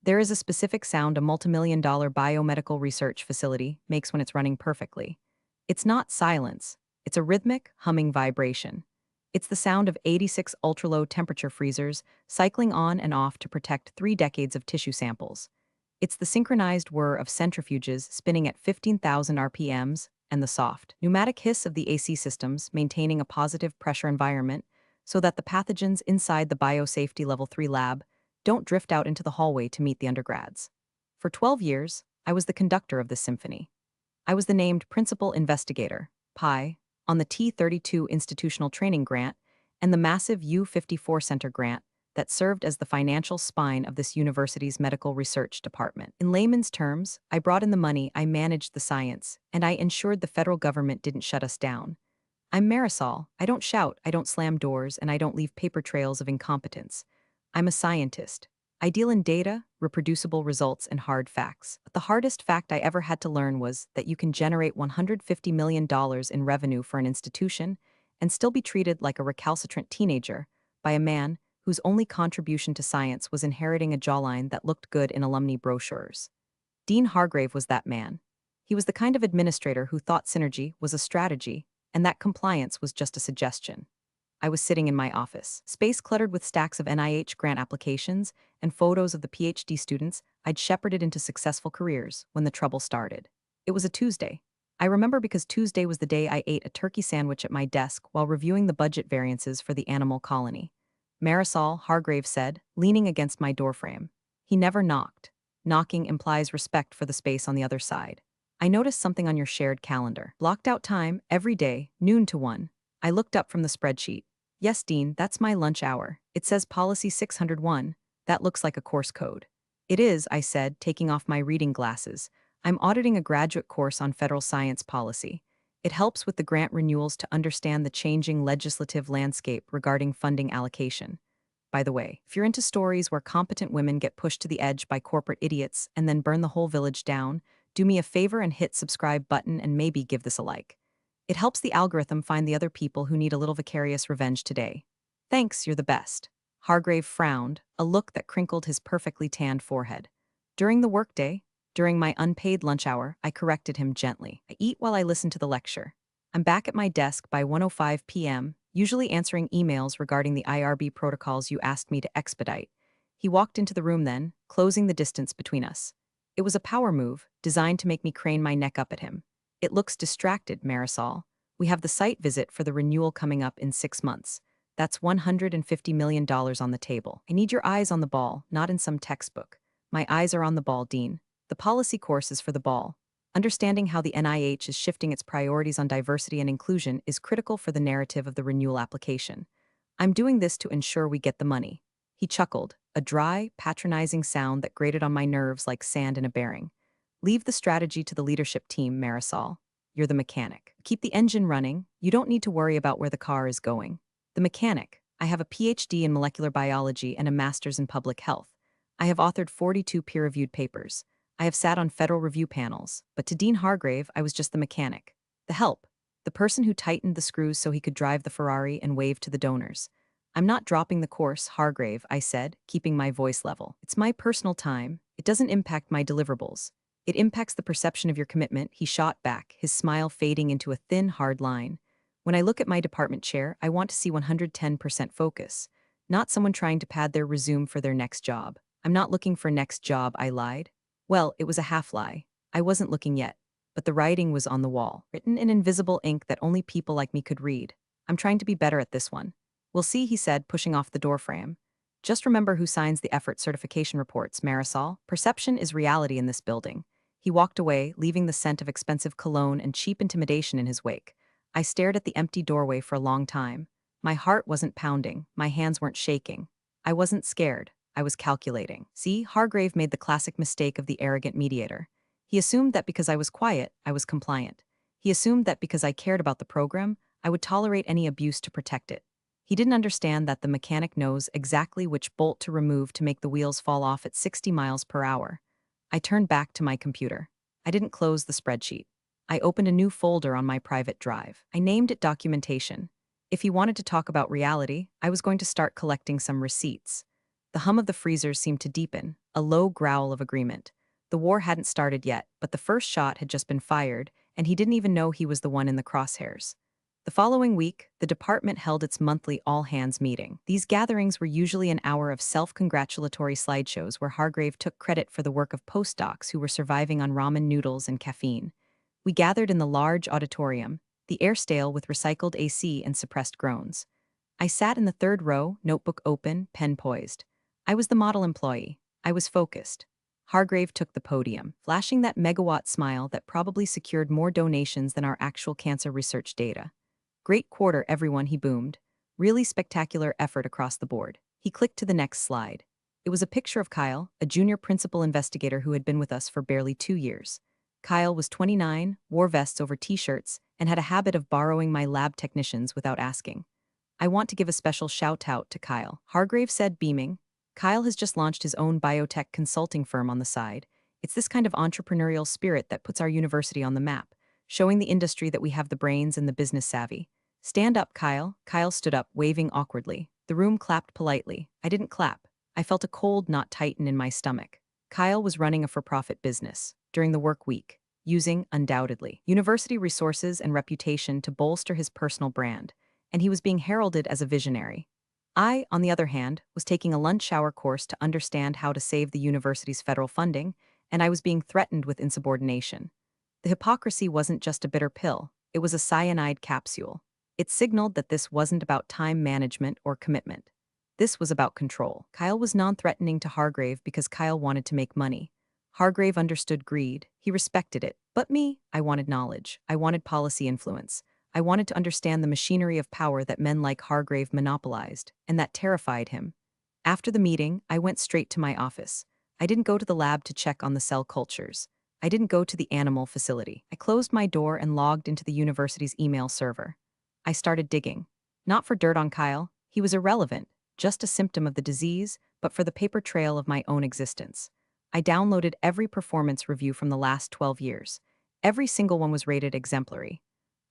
There is a specific sound a multimillion-dollar biomedical research facility makes when it's running perfectly. It's not silence, it's a rhythmic, humming vibration. It's the sound of 86 ultra-low temperature freezers cycling on and off to protect 3 decades of tissue samples. It's the synchronized whir of centrifuges spinning at 15,000 RPMs and the soft, pneumatic hiss of the AC systems maintaining a positive pressure environment so that the pathogens inside the biosafety level 3 lab don't drift out into the hallway to meet the undergrads. For 12 years, I was the conductor of this symphony. I was the named principal investigator, PI, on the T32 institutional training grant and the massive U54 Center grant that served as the financial spine of this university's medical research department. In layman's terms, I brought in the money, I managed the science, and I ensured the federal government didn't shut us down. I'm Marisol. I don't shout, I don't slam doors, and I don't leave paper trails of incompetence. I'm a scientist. I deal in data, reproducible results, and hard facts. But the hardest fact I ever had to learn was that you can generate $150 million in revenue for an institution and still be treated like a recalcitrant teenager by a man whose only contribution to science was inheriting a jawline that looked good in alumni brochures. Dean Hargrave was that man. He was the kind of administrator who thought synergy was a strategy and that compliance was just a suggestion. I was sitting in my office, space cluttered with stacks of NIH grant applications and photos of the PhD students I'd shepherded into successful careers when the trouble started. It was a Tuesday. I remember because Tuesday was the day I ate a turkey sandwich at my desk while reviewing the budget variances for the animal colony. Marisol, Hargrave said, leaning against my doorframe. He never knocked. Knocking implies respect for the space on the other side. I noticed something on your shared calendar. Blocked out time, every day, noon to 1. I looked up from the spreadsheet. Yes, Dean, that's my lunch hour. It says Policy 601. That looks like a course code. It is, I said, taking off my reading glasses. I'm auditing a graduate course on federal science policy. It helps with the grant renewals to understand the changing legislative landscape regarding funding allocation. By the way, if you're into stories where competent women get pushed to the edge by corporate idiots and then burn the whole village down, do me a favor and hit subscribe button and maybe give this a like. It helps the algorithm find the other people who need a little vicarious revenge today. Thanks, you're the best. Hargrave frowned, a look that crinkled his perfectly tanned forehead. During the workday, during my unpaid lunch hour, I corrected him gently. I eat while I listen to the lecture. I'm back at my desk by 1:05 p.m., usually answering emails regarding the IRB protocols you asked me to expedite. He walked into the room then, closing the distance between us. It was a power move, designed to make me crane my neck up at him. It looks distracted, Marisol. We have the site visit for the renewal coming up in 6 months. That's $150 million on the table. I need your eyes on the ball, not in some textbook. My eyes are on the ball, Dean. The policy course is for the ball. Understanding how the NIH is shifting its priorities on diversity and inclusion is critical for the narrative of the renewal application. I'm doing this to ensure we get the money. He chuckled, a dry, patronizing sound that grated on my nerves like sand in a bearing. Leave the strategy to the leadership team, Marisol. You're the mechanic. Keep the engine running. You don't need to worry about where the car is going. The mechanic. I have a PhD in molecular biology and a master's in public health. I have authored 42 peer-reviewed papers. I have sat on federal review panels, but to Dean Hargrave, I was just the mechanic. The help. The person who tightened the screws so he could drive the Ferrari and wave to the donors. I'm not dropping the course, Hargrave, I said, keeping my voice level. It's my personal time. It doesn't impact my deliverables. It impacts the perception of your commitment, he shot back, his smile fading into a thin, hard line. When I look at my department chair, I want to see 110% focus, not someone trying to pad their resume for their next job. I'm not looking for next job, I lied. Well, it was a half lie. I wasn't looking yet, but the writing was on the wall, written in invisible ink that only people like me could read. I'm trying to be better at this one. We'll see, he said, pushing off the doorframe. Just remember who signs the effort certification reports, Marisol. Perception is reality in this building. He walked away, leaving the scent of expensive cologne and cheap intimidation in his wake. I stared at the empty doorway for a long time. My heart wasn't pounding, my hands weren't shaking. I wasn't scared, I was calculating. See, Hargrave made the classic mistake of the arrogant mediator. He assumed that because I was quiet, I was compliant. He assumed that because I cared about the program, I would tolerate any abuse to protect it. He didn't understand that the mechanic knows exactly which bolt to remove to make the wheels fall off at 60 miles per hour. I turned back to my computer. I didn't close the spreadsheet. I opened a new folder on my private drive. I named it Documentation. If he wanted to talk about reality, I was going to start collecting some receipts. The hum of the freezers seemed to deepen, a low growl of agreement. The war hadn't started yet, but the first shot had just been fired, and he didn't even know he was the one in the crosshairs. The following week, the department held its monthly all-hands meeting. These gatherings were usually an hour of self-congratulatory slideshows where Hargrave took credit for the work of postdocs who were surviving on ramen noodles and caffeine. We gathered in the large auditorium, the air stale with recycled AC and suppressed groans. I sat in the third row, notebook open, pen poised. I was the model employee. I was focused. Hargrave took the podium, flashing that megawatt smile that probably secured more donations than our actual cancer research data. Great quarter, everyone, he boomed. Really spectacular effort across the board. He clicked to the next slide. It was a picture of Kyle, a junior principal investigator who had been with us for barely 2 years. Kyle was 29, wore vests over t-shirts, and had a habit of borrowing my lab technicians without asking. I want to give a special shout-out to Kyle, Hargrave said, beaming. Kyle has just launched his own biotech consulting firm on the side. It's this kind of entrepreneurial spirit that puts our university on the map, showing the industry that we have the brains and the business savvy. Stand up, Kyle. Kyle stood up, waving awkwardly. The room clapped politely. I didn't clap. I felt a cold knot tighten in my stomach. Kyle was running a for-profit business during the work week, using, undoubtedly, university resources and reputation to bolster his personal brand, and he was being heralded as a visionary. I, on the other hand, was taking a lunch hour course to understand how to save the university's federal funding, and I was being threatened with insubordination. The hypocrisy wasn't just a bitter pill, it was a cyanide capsule. It signaled that this wasn't about time management or commitment. This was about control. Kyle was non-threatening to Hargrave because Kyle wanted to make money. Hargrave understood greed. He respected it. But me, I wanted knowledge. I wanted policy influence. I wanted to understand the machinery of power that men like Hargrave monopolized, and that terrified him. After the meeting, I went straight to my office. I didn't go to the lab to check on the cell cultures. I didn't go to the animal facility. I closed my door and logged into the university's email server. I started digging. Not for dirt on Kyle. He was irrelevant, just a symptom of the disease, but for the paper trail of my own existence. I downloaded every performance review from the last 12 years. Every single one was rated exemplary.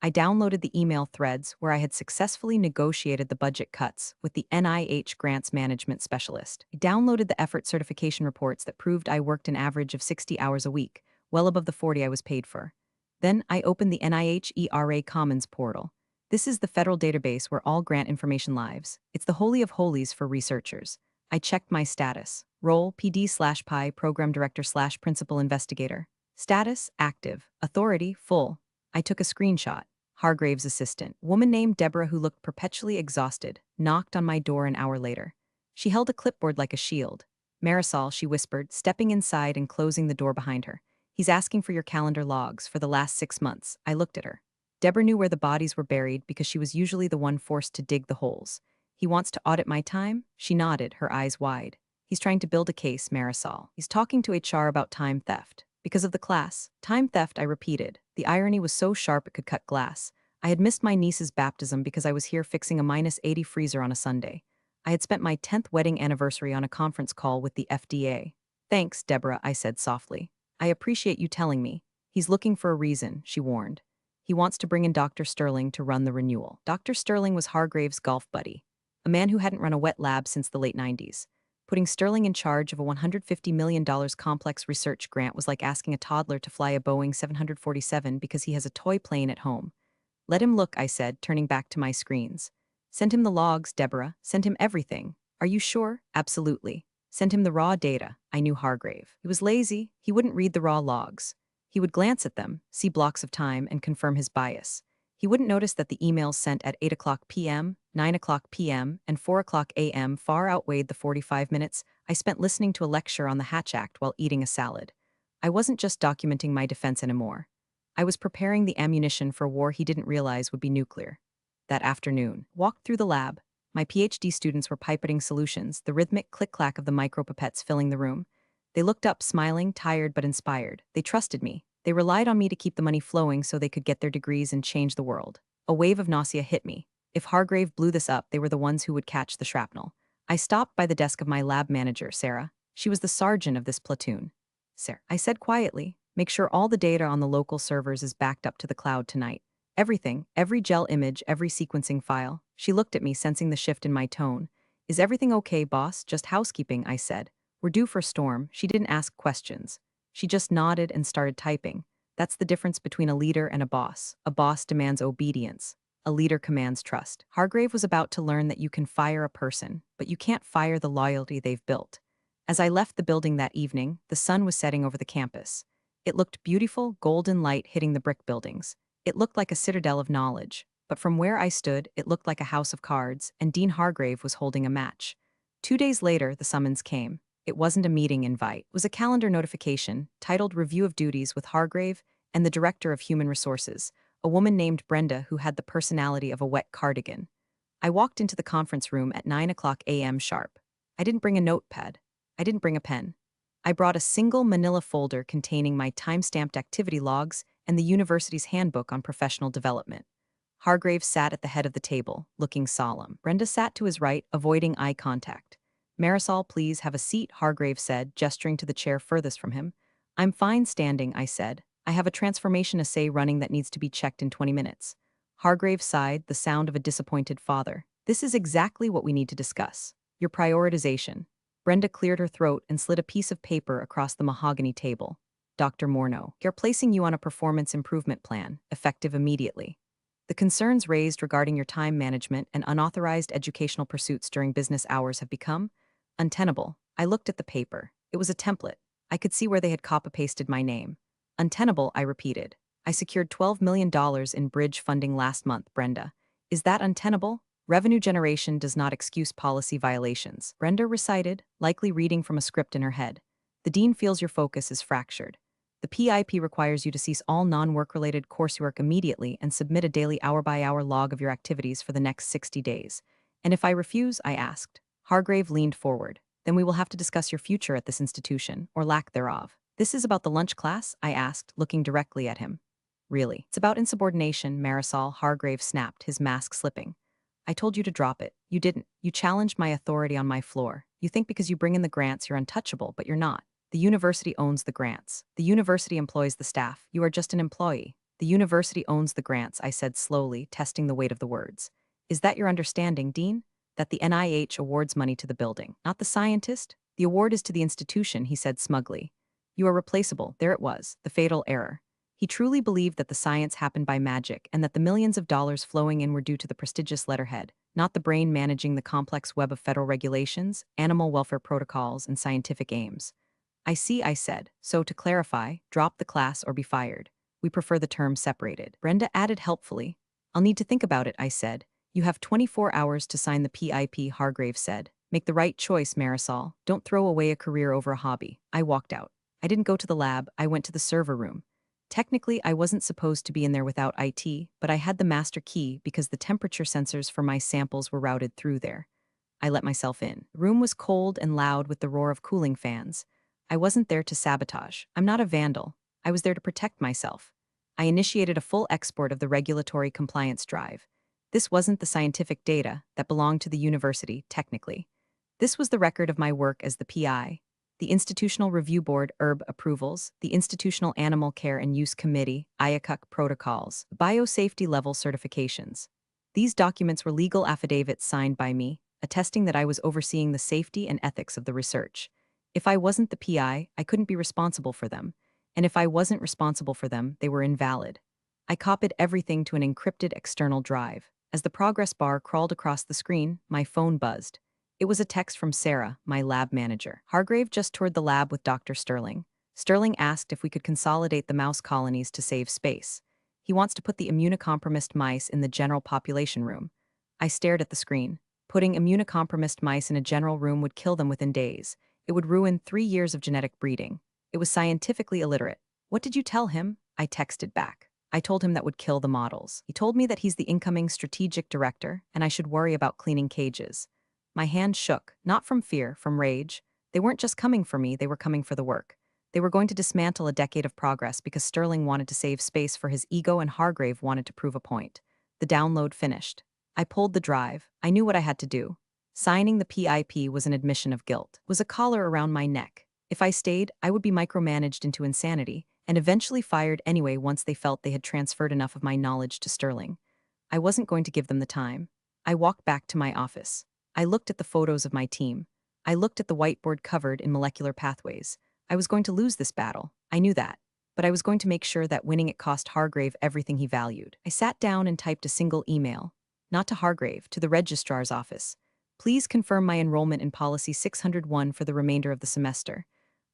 I downloaded the email threads where I had successfully negotiated the budget cuts with the NIH grants management specialist. I downloaded the effort certification reports that proved I worked an average of 60 hours a week, well above the 40 I was paid for. Then I opened the NIH ERA Commons portal. This is the federal database where all grant information lives. It's the holy of holies for researchers. I checked my status. Role, PD/PI, Program Director/Principal Investigator. Status, active. Authority, full. I took a screenshot. Hargrave's assistant, woman named Deborah who looked perpetually exhausted, knocked on my door an hour later. She held a clipboard like a shield. Marisol, she whispered, stepping inside and closing the door behind her. He's asking for your calendar logs for the last 6 months. I looked at her. Deborah knew where the bodies were buried because she was usually the one forced to dig the holes. He wants to audit my time? She nodded, her eyes wide. He's trying to build a case, Marisol. He's talking to HR about time theft. Because of the class. Time theft, I repeated. The irony was so sharp it could cut glass. I had missed my niece's baptism because I was here fixing a -80 freezer on a Sunday. I had spent my 10th wedding anniversary on a conference call with the FDA. Thanks, Deborah, I said softly. I appreciate you telling me. He's looking for a reason, she warned. He wants to bring in Dr. Sterling to run the renewal. Dr. Sterling was Hargrave's golf buddy, a man who hadn't run a wet lab since the late 90s. Putting Sterling in charge of a $150 million complex research grant was like asking a toddler to fly a Boeing 747 because he has a toy plane at home. Let him look, I said, turning back to my screens. Send him the logs, Deborah. Send him everything. Are you sure? Absolutely. Send him the raw data. I knew Hargrave. He was lazy. He wouldn't read the raw logs. He would glance at them, see blocks of time, and confirm his bias. He wouldn't notice that the emails sent at 8 o'clock p.m., 9 o'clock p.m., and 4 o'clock a.m. far outweighed the 45 minutes I spent listening to a lecture on the Hatch Act while eating a salad. I wasn't just documenting my defense anymore. I was preparing the ammunition for a war he didn't realize would be nuclear. That afternoon, walked through the lab. My PhD students were pipetting solutions, the rhythmic click-clack of the micropipettes filling the room. They looked up, smiling, tired but inspired. They trusted me. They relied on me to keep the money flowing so they could get their degrees and change the world. A wave of nausea hit me. If Hargrave blew this up, they were the ones who would catch the shrapnel. I stopped by the desk of my lab manager, Sarah. She was the sergeant of this platoon. Sarah, I said quietly, make sure all the data on the local servers is backed up to the cloud tonight. Everything, every gel image, every sequencing file. She looked at me, sensing the shift in my tone. Is everything okay, boss? Just housekeeping, I said. We're due for a storm. She didn't ask questions. She just nodded and started typing. That's the difference between a leader and a boss. A boss demands obedience. A leader commands trust. Hargrave was about to learn that you can fire a person, but you can't fire the loyalty they've built. As I left the building that evening, the sun was setting over the campus. It looked beautiful, golden light hitting the brick buildings. It looked like a citadel of knowledge, but from where I stood, it looked like a house of cards, and Dean Hargrave was holding a match. 2 days later, the summons came. It wasn't a meeting invite. It was a calendar notification titled Review of Duties with Hargrave and the Director of Human Resources, a woman named Brenda who had the personality of a wet cardigan. I walked into the conference room at 9 a.m. sharp. I didn't bring a notepad. I didn't bring a pen. I brought a single manila folder containing my time-stamped activity logs and the university's handbook on professional development. Hargrave sat at the head of the table, looking solemn. Brenda sat to his right, avoiding eye contact. Marisol, please have a seat, Hargrave said, gesturing to the chair furthest from him. I'm fine standing, I said. I have a transformation assay running that needs to be checked in 20 minutes. Hargrave sighed, the sound of a disappointed father. This is exactly what we need to discuss. Your prioritization. Brenda cleared her throat and slid a piece of paper across the mahogany table. Dr. Morneau, you're placing you on a performance improvement plan, effective immediately. The concerns raised regarding your time management and unauthorized educational pursuits during business hours have become untenable. I looked at the paper. It was a template. I could see where they had copy-pasted my name. Untenable, I repeated. I secured $12 million in bridge funding last month, Brenda. Is that untenable? Revenue generation does not excuse policy violations. Brenda recited, likely reading from a script in her head. The dean feels your focus is fractured. The PIP requires you to cease all non-work-related coursework immediately and submit a daily hour-by-hour log of your activities for the next 60 days. And if I refuse, I asked. Hargrave leaned forward. Then we will have to discuss your future at this institution, or lack thereof. This is about the lunch class? I asked, looking directly at him. Really? It's about insubordination, Marisol, Hargrave snapped, his mask slipping. I told you to drop it. You didn't. You challenged my authority on my floor. You think because you bring in the grants you're untouchable, but you're not. The university owns the grants. The university employs the staff. You are just an employee. The university owns the grants, I said slowly, testing the weight of the words. Is that your understanding, Dean? That the NIH awards money to the building, not the scientist? The award is to the institution, he said smugly. You are replaceable. There it was, the fatal error. He truly believed that the science happened by magic and that the millions of dollars flowing in were due to the prestigious letterhead, not the brain managing the complex web of federal regulations, animal welfare protocols, and scientific aims. I see, I said. So to clarify, drop the class or be fired. We prefer the term separated. Brenda added helpfully. I'll need to think about it, I said. You have 24 hours to sign the PIP, Hargrave said. Make the right choice, Marisol. Don't throw away a career over a hobby. I walked out. I didn't go to the lab, I went to the server room. Technically, I wasn't supposed to be in there without IT, but I had the master key because the temperature sensors for my samples were routed through there. I let myself in. The room was cold and loud with the roar of cooling fans. I wasn't there to sabotage. I'm not a vandal. I was there to protect myself. I initiated a full export of the regulatory compliance drive. This wasn't the scientific data that belonged to the university, technically. This was the record of my work as the PI, the Institutional Review Board approvals, the Institutional Animal Care and Use Committee IACUC protocols, biosafety level certifications. These documents were legal affidavits signed by me, attesting that I was overseeing the safety and ethics of the research. If I wasn't the PI, I couldn't be responsible for them, and if I wasn't responsible for them, they were invalid. I copied everything to an encrypted external drive. As the progress bar crawled across the screen, my phone buzzed. It was a text from Sarah, my lab manager. Hargrave just toured the lab with Dr. Sterling. Sterling asked if we could consolidate the mouse colonies to save space. He wants to put the immunocompromised mice in the general population room. I stared at the screen. Putting immunocompromised mice in a general room would kill them within days. It would ruin 3 years of genetic breeding. It was scientifically illiterate. What did you tell him? I texted back. I told him that would kill the models. He told me that he's the incoming strategic director, and I should worry about cleaning cages. My hand shook, not from fear, from rage. They weren't just coming for me, they were coming for the work. They were going to dismantle a decade of progress because Sterling wanted to save space for his ego and Hargrave wanted to prove a point. The download finished. I pulled the drive. I knew what I had to do. Signing the PIP was an admission of guilt, was a collar around my neck. If I stayed, I would be micromanaged into insanity, and eventually fired anyway once they felt they had transferred enough of my knowledge to Sterling. I wasn't going to give them the time. I walked back to my office. I looked at the photos of my team. I looked at the whiteboard covered in molecular pathways. I was going to lose this battle. I knew that. But I was going to make sure that winning it cost Hargrave everything he valued. I sat down and typed a single email. Not to Hargrave, to the registrar's office. Please confirm my enrollment in Policy 601 for the remainder of the semester.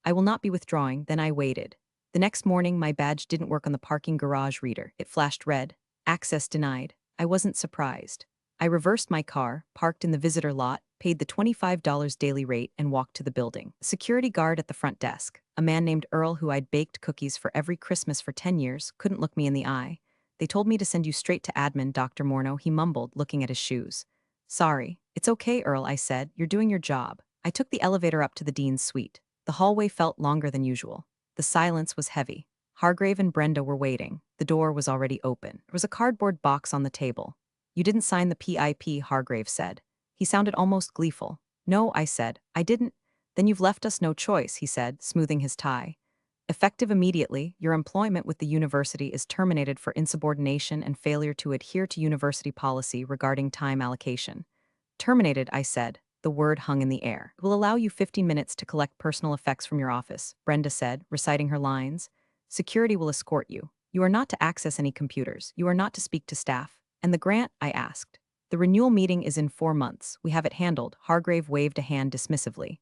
I will not be withdrawing. Then I waited. The next morning, my badge didn't work on the parking garage reader. It flashed red. Access denied. I wasn't surprised. I reversed my car, parked in the visitor lot, paid the $25 daily rate, and walked to the building. A security guard at the front desk, a man named Earl who I'd baked cookies for every Christmas for 10 years, couldn't look me in the eye. They told me to send you straight to admin, Dr. Morneau, he mumbled, looking at his shoes. Sorry. It's okay, Earl, I said. You're doing your job. I took the elevator up to the dean's suite. The hallway felt longer than usual. The silence was heavy. Hargrave and Brenda were waiting. The door was already open. There was a cardboard box on the table. You didn't sign the PIP, Hargrave said. He sounded almost gleeful. No, I said. I didn't. Then you've left us no choice, he said, smoothing his tie. Effective immediately, your employment with the university is terminated for insubordination and failure to adhere to university policy regarding time allocation. Terminated, I said. The word hung in the air. We'll allow you 15 minutes to collect personal effects from your office, Brenda said, reciting her lines. Security will escort you. You are not to access any computers. You are not to speak to staff. And the grant? I asked. The renewal meeting is in 4 months. We have it handled. Hargrave waved a hand dismissively.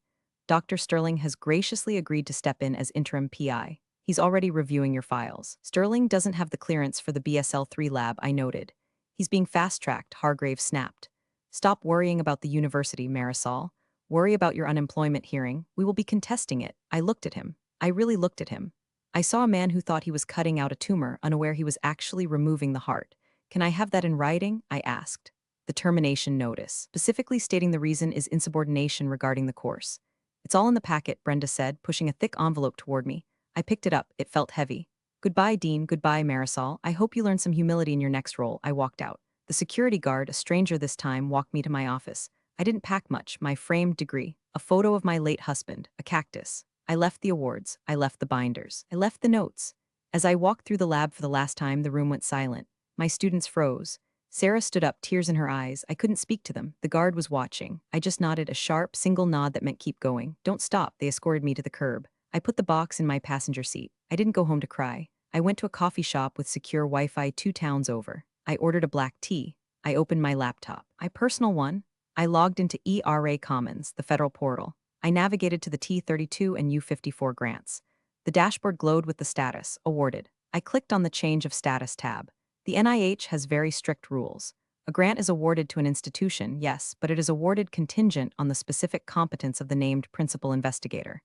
Dr. Sterling has graciously agreed to step in as interim PI. He's already reviewing your files. Sterling doesn't have the clearance for the BSL-3 lab, I noted. He's being fast-tracked, Hargrave snapped. Stop worrying about the university, Marisol. Worry about your unemployment hearing. We will be contesting it. I looked at him. I really looked at him. I saw a man who thought he was cutting out a tumor, unaware he was actually removing the heart. Can I have that in writing? I asked. The termination notice, specifically stating the reason is insubordination regarding the course. It's all in the packet, Brenda said, pushing a thick envelope toward me. I picked it up. It felt heavy. Goodbye, Dean. Goodbye, Marisol. I hope you learn some humility in your next role. I walked out. The security guard, a stranger this time, walked me to my office. I didn't pack much, my framed degree, a photo of my late husband, a cactus. I left the awards. I left the binders. I left the notes. As I walked through the lab for the last time, the room went silent. My students froze. Sarah stood up, tears in her eyes. I couldn't speak to them. The guard was watching. I just nodded, a sharp, single nod that meant keep going. Don't stop. They escorted me to the curb. I put the box in my passenger seat. I didn't go home to cry. I went to a coffee shop with secure Wi-Fi 2 towns over. I ordered a black tea. I opened my laptop. My personal one. I logged into ERA Commons, the federal portal. I navigated to the T32 and U54 grants. The dashboard glowed with the status, awarded. I clicked on the Change of Status tab. The NIH has very strict rules. A grant is awarded to an institution, yes, but it is awarded contingent on the specific competence of the named principal investigator.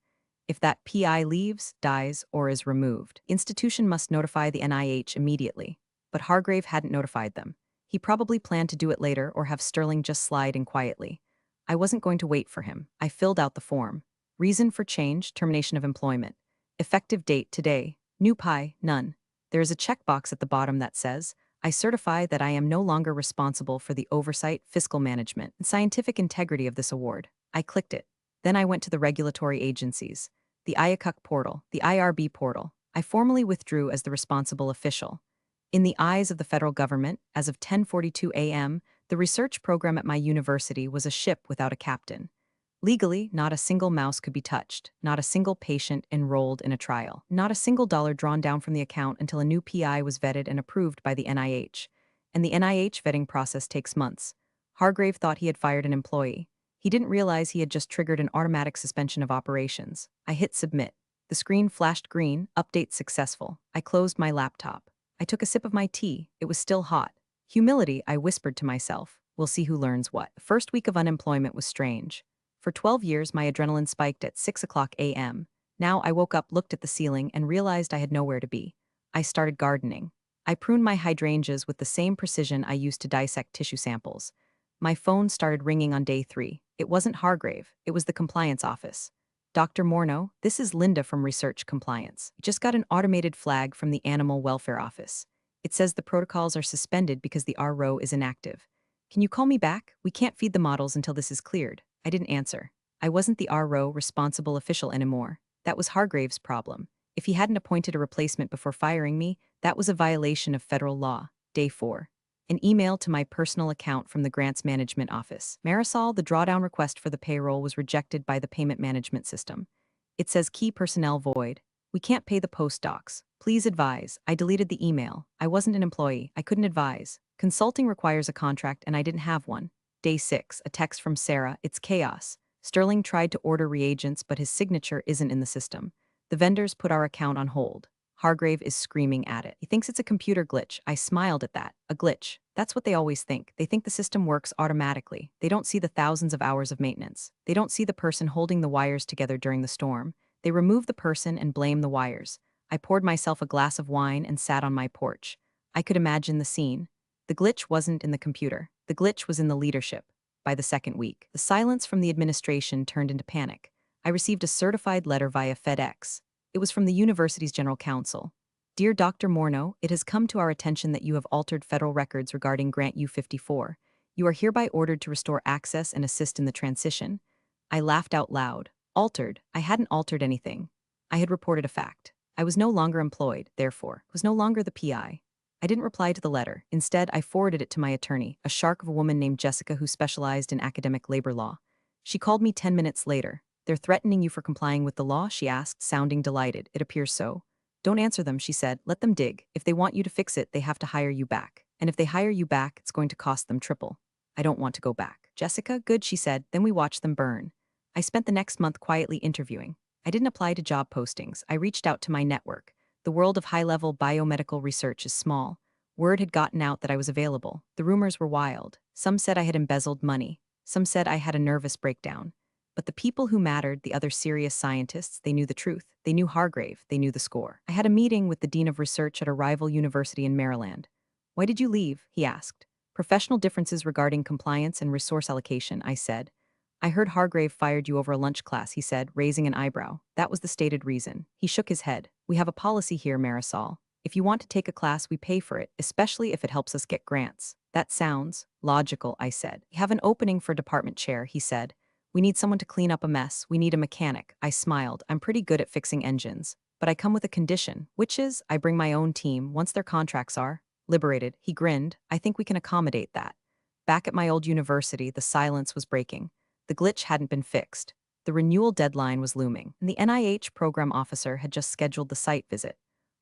If that PI leaves, dies, or is removed, institution must notify the NIH immediately. But Hargrave hadn't notified them. He probably planned to do it later or have Sterling just slide in quietly. I wasn't going to wait for him. I filled out the form. Reason for change, termination of employment. Effective date today. New PI, none. There is a checkbox at the bottom that says, I certify that I am no longer responsible for the oversight, fiscal management, and scientific integrity of this award. I clicked it. Then I went to the regulatory agencies, the IACUC portal, the IRB portal. I formally withdrew as the responsible official. In the eyes of the federal government, as of 10:42 a.m., the research program at my university was a ship without a captain. Legally, not a single mouse could be touched, not a single patient enrolled in a trial, not a single dollar drawn down from the account until a new PI was vetted and approved by the NIH. And the NIH vetting process takes months. Hargrave thought he had fired an employee. He didn't realize he had just triggered an automatic suspension of operations. I hit submit. The screen flashed green, update successful. I closed my laptop. I took a sip of my tea. It was still hot. Humility, I whispered to myself. We'll see who learns what. The first week of unemployment was strange. For 12 years, my adrenaline spiked at 6 o'clock a.m. Now I woke up, looked at the ceiling, and realized I had nowhere to be. I started gardening. I pruned my hydrangeas with the same precision I used to dissect tissue samples. My phone started ringing on day 3. It wasn't Hargrave. It was the compliance office. Dr. Morneau, this is Linda from Research Compliance. We just got an automated flag from the Animal Welfare Office. It says the protocols are suspended because the RO is inactive. Can you call me back? We can't feed the models until this is cleared. I didn't answer. I wasn't the RO responsible official anymore. That was Hargrave's problem. If he hadn't appointed a replacement before firing me, that was a violation of federal law. Day 4. An email to my personal account from the grants management office. Marisol, the drawdown request for the payroll was rejected by the payment management system. It says key personnel void. We can't pay the postdocs. Please advise. I deleted the email. I wasn't an employee. I couldn't advise. Consulting requires a contract and I didn't have one. Day 6, a text from Sarah. It's chaos. Sterling tried to order reagents, but his signature isn't in the system. The vendors put our account on hold. Hargrave is screaming at it. He thinks it's a computer glitch. I smiled at that. A glitch. That's what they always think. They think the system works automatically. They don't see the thousands of hours of maintenance. They don't see the person holding the wires together during the storm. They remove the person and blame the wires. I poured myself a glass of wine and sat on my porch. I could imagine the scene. The glitch wasn't in the computer. The glitch was in the leadership. By the second week, the silence from the administration turned into panic. I received a certified letter via FedEx. It was from the university's general counsel. Dear Dr. Morneau, it has come to our attention that you have altered federal records regarding Grant U-54. You are hereby ordered to restore access and assist in the transition. I laughed out loud. Altered? I hadn't altered anything. I had reported a fact. I was no longer employed, therefore, was no longer the PI. I didn't reply to the letter. Instead, I forwarded it to my attorney, a shark of a woman named Jessica who specialized in academic labor law. She called me 10 minutes later. They're threatening you for complying with the law? She asked, sounding delighted. It appears so. Don't answer them, she said. Let them dig. If they want you to fix it, they have to hire you back. And if they hire you back, it's going to cost them triple. I don't want to go back. Jessica, good, she said. Then we watched them burn. I spent the next month quietly interviewing. I didn't apply to job postings. I reached out to my network. The world of high-level biomedical research is small. Word had gotten out that I was available. The rumors were wild. Some said I had embezzled money. Some said I had a nervous breakdown. But the people who mattered, the other serious scientists, they knew the truth. They knew Hargrave. They knew the score. I had a meeting with the dean of research at a rival university in Maryland. Why did you leave? He asked. Professional differences regarding compliance and resource allocation, I said. I heard Hargrave fired you over a lunch class, he said, raising an eyebrow. That was the stated reason. He shook his head. We have a policy here, Marisol. If you want to take a class, we pay for it, especially if it helps us get grants. That sounds logical, I said. We have an opening for department chair, he said. We need someone to clean up a mess. We need a mechanic. I smiled. I'm pretty good at fixing engines. But I come with a condition, which is I bring my own team once their contracts are liberated. He grinned. I think we can accommodate that. Back at my old university, the silence was breaking. The glitch hadn't been fixed. The renewal deadline was looming, and the NIH program officer had just scheduled the site visit.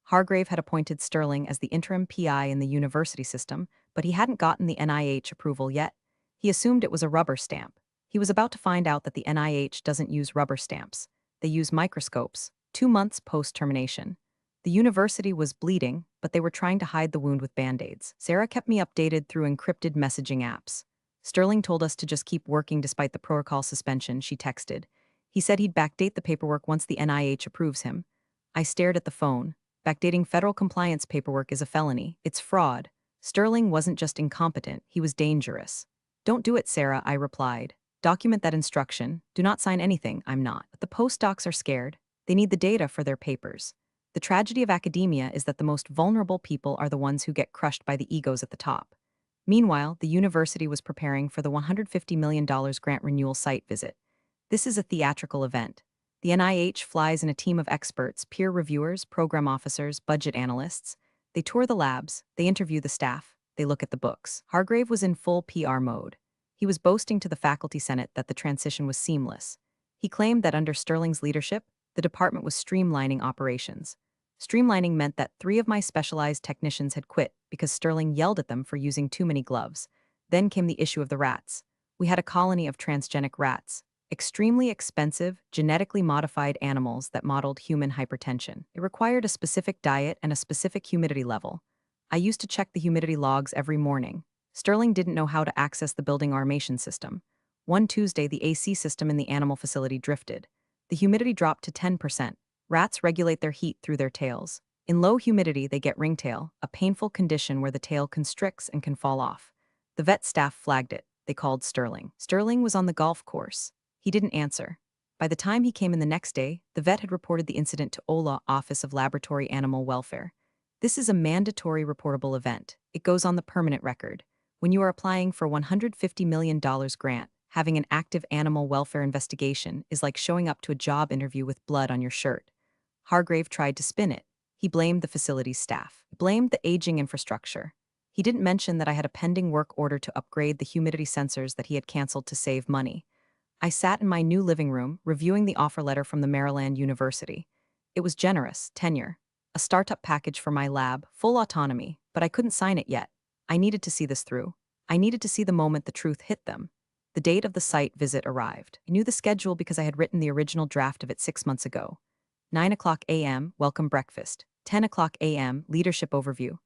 Hargrave had appointed Sterling as the interim PI in the university system, but he hadn't gotten the NIH approval yet. He assumed it was a rubber stamp. He was about to find out that the NIH doesn't use rubber stamps. They use microscopes, 2 months post-termination. The university was bleeding, but they were trying to hide the wound with Band-Aids. Sarah kept me updated through encrypted messaging apps. Sterling told us to just keep working despite the protocol suspension, she texted. He said he'd backdate the paperwork once the NIH approves him. I stared at the phone. Backdating federal compliance paperwork is a felony. It's fraud. Sterling wasn't just incompetent, he was dangerous. Don't do it, Sarah, I replied. Document that instruction. Do not sign anything. I'm not. But the postdocs are scared. They need the data for their papers. The tragedy of academia is that the most vulnerable people are the ones who get crushed by the egos at the top. Meanwhile, the university was preparing for the $150 million grant renewal site visit. This is a theatrical event. The NIH flies in a team of experts, peer reviewers, program officers, budget analysts. They tour the labs, they interview the staff, they look at the books. Hargrave was in full PR mode. He was boasting to the faculty senate that the transition was seamless. He claimed that under Sterling's leadership, the department was streamlining operations. Streamlining meant that 3 of my specialized technicians had quit because Sterling yelled at them for using too many gloves. Then came the issue of the rats. We had a colony of transgenic rats, extremely expensive, genetically modified animals that modeled human hypertension. It required a specific diet and a specific humidity level. I used to check the humidity logs every morning. Sterling didn't know how to access the building automation system. One Tuesday, the AC system in the animal facility drifted. The humidity dropped to 10%. Rats regulate their heat through their tails. In low humidity, they get ringtail, a painful condition where the tail constricts and can fall off. The vet staff flagged it. They called Sterling. Sterling was on the golf course. He didn't answer. By the time he came in the next day, the vet had reported the incident to OLA, Office of Laboratory Animal Welfare. This is a mandatory reportable event. It goes on the permanent record. When you are applying for $150 million grant, having an active animal welfare investigation is like showing up to a job interview with blood on your shirt. Hargrave tried to spin it. He blamed the facility's staff. He blamed the aging infrastructure. He didn't mention that I had a pending work order to upgrade the humidity sensors that he had canceled to save money. I sat in my new living room, reviewing the offer letter from the Maryland University. It was generous, tenure, a startup package for my lab, full autonomy, but I couldn't sign it yet. I needed to see this through. I needed to see the moment the truth hit them. The date of the site visit arrived. I knew the schedule because I had written the original draft of it 6 months ago. 9 o'clock a.m., welcome breakfast. 10 o'clock a.m., leadership overview.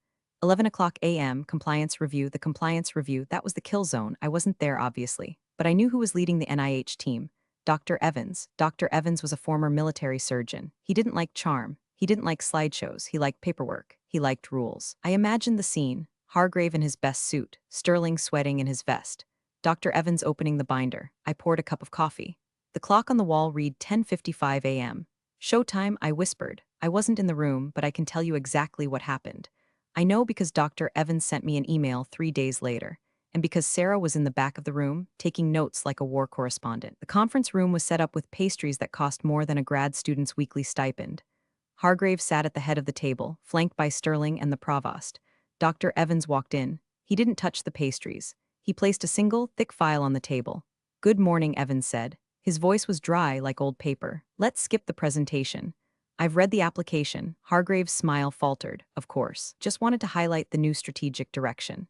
11 o'clock a.m., compliance review. The compliance review, that was the kill zone. I wasn't there, obviously, but I knew who was leading the NIH team. Dr. Evans. Dr. Evans was a former military surgeon. He didn't like charm. He didn't like slideshows. He liked paperwork. He liked rules. I imagined the scene. Hargrave in his best suit, Sterling sweating in his vest. Dr. Evans opening the binder. I poured a cup of coffee. The clock on the wall read 10:55 a.m. Showtime, I whispered. I wasn't in the room, but I can tell you exactly what happened. I know because Dr. Evans sent me an email 3 days later, and because Sarah was in the back of the room, taking notes like a war correspondent. The conference room was set up with pastries that cost more than a grad student's weekly stipend. Hargrave sat at the head of the table, flanked by Sterling and the provost. Dr. Evans walked in. He didn't touch the pastries. He placed a single, thick file on the table. "Good morning," Evans said. His voice was dry like old paper. "Let's skip the presentation. I've read the application." Hargrave's smile faltered. "Of course. Just wanted to highlight the new strategic direction."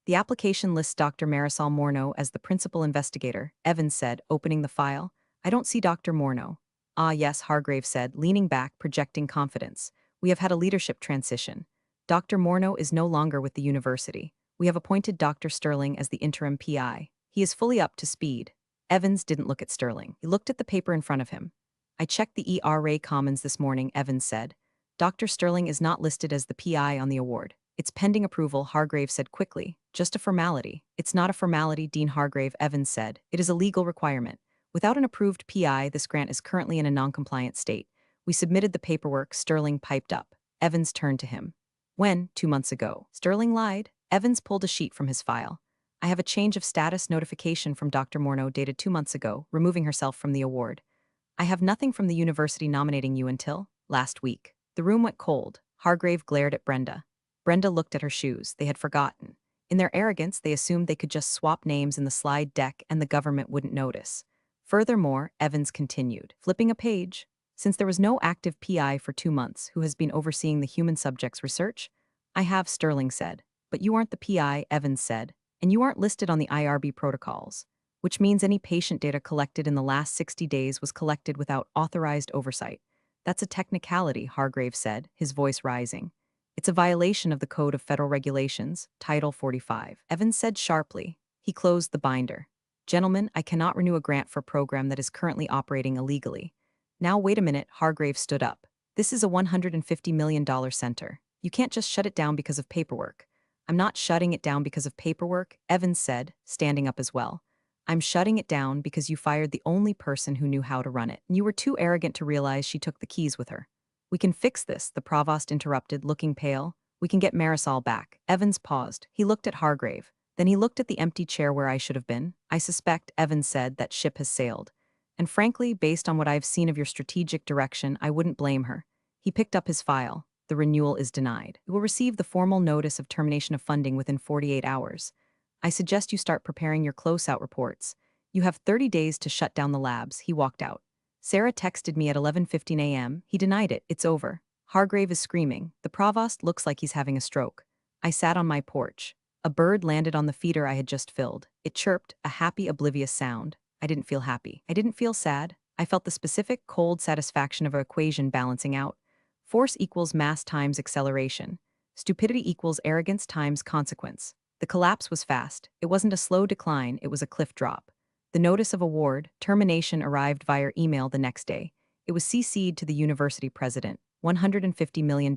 "The application lists Dr. Marisol Morneau as the principal investigator," Evans said, opening the file. "I don't see Dr. Morneau." "Ah, yes," Hargrave said, leaning back, projecting confidence. "We have had a leadership transition. Dr. Morneau is no longer with the university. We have appointed Dr. Sterling as the interim PI. He is fully up to speed." Evans didn't look at Sterling. He looked at the paper in front of him. "I checked the ERA Commons this morning," Evans said. "Dr. Sterling is not listed as the PI on the award. It's pending approval," Hargrave said quickly. "Just a formality." "It's not a formality," Dean Hargrave, Evans said. "It is a legal requirement. Without an approved PI, this grant is currently in a non-compliant state. We submitted the paperwork," Sterling piped up. Evans turned to him. "When? 2 months ago." Sterling lied. Evans pulled a sheet from his file. "I have a change of status notification from Dr. Morneau dated 2 months ago, removing herself from the award. I have nothing from the university nominating you until last week." The room went cold. Hargrave glared at Brenda. Brenda looked at her shoes. They had forgotten. In their arrogance, they assumed they could just swap names in the slide deck and the government wouldn't notice. Furthermore, Evans continued, flipping a page. "Since there was no active PI for 2 months who has been overseeing the human subjects research?" "I have," Sterling said. "But you aren't the PI," Evans said, "and you aren't listed on the IRB protocols, which means any patient data collected in the last 60 days was collected without authorized oversight." "That's a technicality," Hargrave said, his voice rising. "It's a violation of the Code of Federal Regulations, Title 45. Evans said sharply. He closed the binder. "Gentlemen, I cannot renew a grant for a program that is currently operating illegally." "Now wait a minute," Hargrave stood up. "This is a $150 million center. You can't just shut it down because of paperwork." "I'm not shutting it down because of paperwork," Evans said, standing up as well. "I'm shutting it down because you fired the only person who knew how to run it. You were too arrogant to realize she took the keys with her." "We can fix this," the provost interrupted, looking pale. "We can get Marisol back." Evans paused. He looked at Hargrave. Then he looked at the empty chair where I should have been. "I suspect," Evans said, "that ship has sailed. And frankly, based on what I've seen of your strategic direction, I wouldn't blame her." He picked up his file. "The renewal is denied. You will receive the formal notice of termination of funding within 48 hours. I suggest you start preparing your close-out reports. You have 30 days to shut down the labs." He walked out. "Sarah texted me at 11:15 a.m. He denied it. It's over." Hargrave is screaming. "The provost looks like he's having a stroke." I sat on my porch. A bird landed on the feeder I had just filled. It chirped, a happy, oblivious sound. I didn't feel happy. I didn't feel sad. I felt the specific, cold satisfaction of an equation balancing out. Force equals mass times acceleration. Stupidity equals arrogance times consequence. The collapse was fast. It wasn't a slow decline, it was a cliff drop. The notice of award, termination arrived via email the next day. It was CC'd to the university president. $150 million.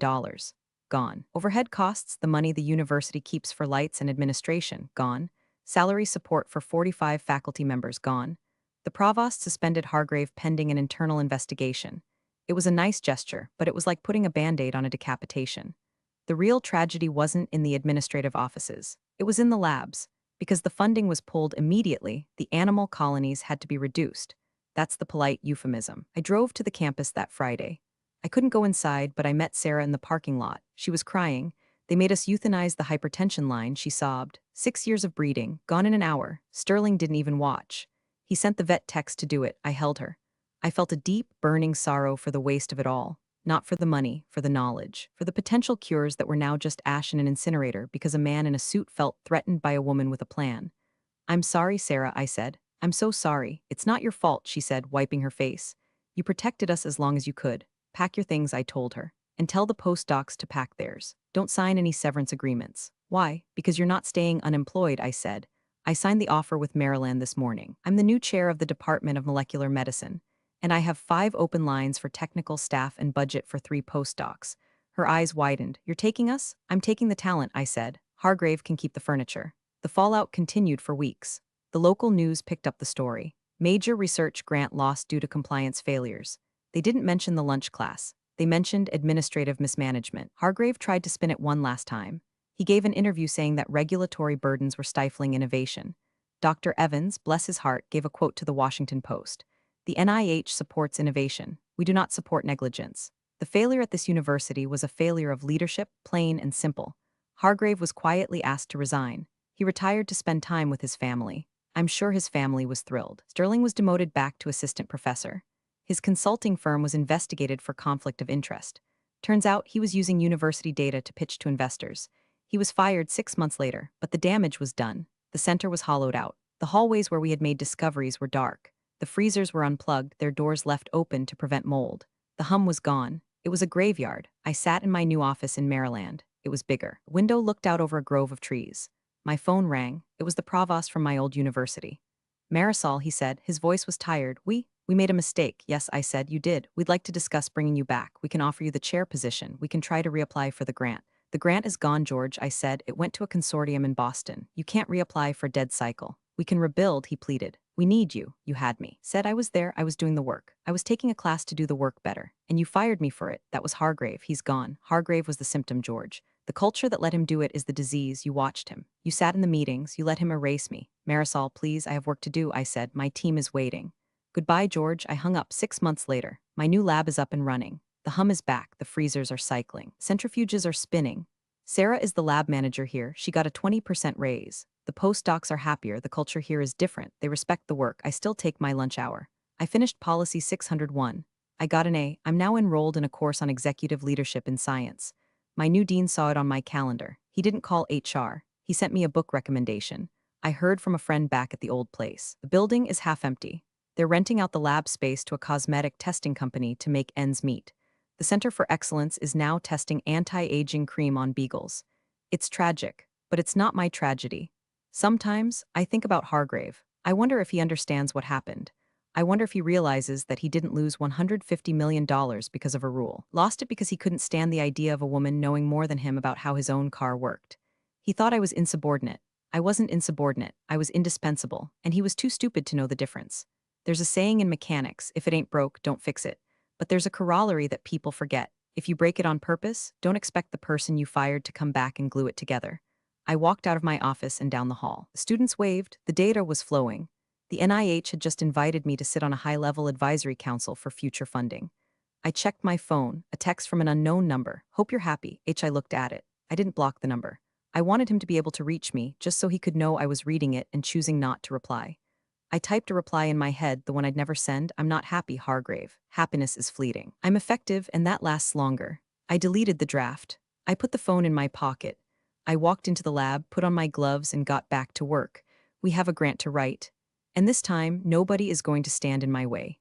Gone. Overhead costs, the money the university keeps for lights and administration. Gone. Salary support for 45 faculty members. Gone. The provost suspended Hargrave pending an internal investigation. It was a nice gesture, but it was like putting a Band-Aid on a decapitation. The real tragedy wasn't in the administrative offices. It was in the labs. Because the funding was pulled immediately, the animal colonies had to be reduced. That's the polite euphemism. I drove to the campus that Friday. I couldn't go inside, but I met Sarah in the parking lot. She was crying. They made us euthanize the hypertension line, she sobbed. 6 years of breeding, gone in an hour. Sterling didn't even watch. He sent the vet text to do it. I held her. I felt a deep, burning sorrow for the waste of it all. Not for the money, for the knowledge, for the potential cures that were now just ash in an incinerator because a man in a suit felt threatened by a woman with a plan. I'm sorry, Sarah, I said. I'm so sorry. It's not your fault, she said, wiping her face. You protected us as long as you could. Pack your things, I told her. And tell the postdocs to pack theirs. Don't sign any severance agreements. Why? Because you're not staying unemployed, I said. I signed the offer with Maryland this morning. I'm the new chair of the Department of Molecular Medicine, and I have 5 open lines for technical staff and budget for 3 postdocs. Her eyes widened. You're taking us? I'm taking the talent, I said. Hargrave can keep the furniture. The fallout continued for weeks. The local news picked up the story. Major research grant lost due to compliance failures. They didn't mention the lunch class. They mentioned administrative mismanagement. Hargrave tried to spin it one last time. He gave an interview saying that regulatory burdens were stifling innovation. Dr. Evans, bless his heart, gave a quote to the Washington Post. The NIH supports innovation. We do not support negligence. The failure at this university was a failure of leadership, plain and simple. Hargrave was quietly asked to resign. He retired to spend time with his family. I'm sure his family was thrilled. Sterling was demoted back to assistant professor. His consulting firm was investigated for conflict of interest. Turns out he was using university data to pitch to investors. He was fired 6 months later, but the damage was done. The center was hollowed out. The hallways where we had made discoveries were dark. The freezers were unplugged, their doors left open to prevent mold. The hum was gone. It was a graveyard. I sat in my new office in Maryland. It was bigger. The window looked out over a grove of trees. My phone rang. It was the provost from my old university. Marisol, he said. His voice was tired. We made a mistake. Yes, I said. You did. We'd like to discuss bringing you back. We can offer you the chair position. We can try to reapply for the grant. The grant is gone, George, I said. It went to a consortium in Boston. You can't reapply for dead cycle. We can rebuild, he pleaded. We need you. You had me. Said I was there. I was doing the work. I was taking a class to do the work better. And you fired me for it. That was Hargrave. He's gone. Hargrave was the symptom, George. The culture that let him do it is the disease. You watched him. You sat in the meetings. You let him erase me. Marisol, please, I have work to do, I said. My team is waiting. Goodbye, George. I hung up 6 months later. My new lab is up and running. The hum is back. The freezers are cycling. Centrifuges are spinning. Sarah is the lab manager here. She got a 20% raise. The postdocs are happier. The culture here is different. They respect the work. I still take my lunch hour. I finished Policy 601. I got an A. I'm now enrolled in a course on executive leadership in science. My new dean saw it on my calendar. He didn't call HR. He sent me a book recommendation. I heard from a friend back at the old place. The building is half empty. They're renting out the lab space to a cosmetic testing company to make ends meet. The Center for Excellence is now testing anti-aging cream on beagles. It's tragic, but it's not my tragedy. Sometimes, I think about Hargrave. I wonder if he understands what happened. I wonder if he realizes that he didn't lose $150 million because of a rule. Lost it because he couldn't stand the idea of a woman knowing more than him about how his own car worked. He thought I was insubordinate. I wasn't insubordinate. I was indispensable, and he was too stupid to know the difference. There's a saying in mechanics, if it ain't broke, don't fix it. But there's a corollary that people forget. If you break it on purpose, don't expect the person you fired to come back and glue it together. I walked out of my office and down the hall. The students waved. The data was flowing. The NIH had just invited me to sit on a high-level advisory council for future funding. I checked my phone, a text from an unknown number. Hope you're happy. I looked at it. I didn't block the number. I wanted him to be able to reach me, just so he could know I was reading it and choosing not to reply. I typed a reply in my head, the one I'd never send. I'm not happy, Hargrave. Happiness is fleeting. I'm effective, and that lasts longer. I deleted the draft. I put the phone in my pocket. I walked into the lab, put on my gloves, and got back to work. We have a grant to write. And this time, nobody is going to stand in my way.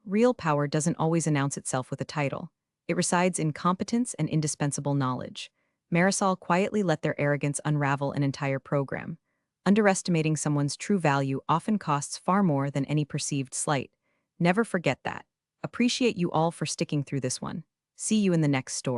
Real power doesn't always announce itself with a title. It resides in competence and indispensable knowledge. Marisol quietly let their arrogance unravel an entire program. Underestimating someone's true value often costs far more than any perceived slight. Never forget that. Appreciate you all for sticking through this one. See you in the next story.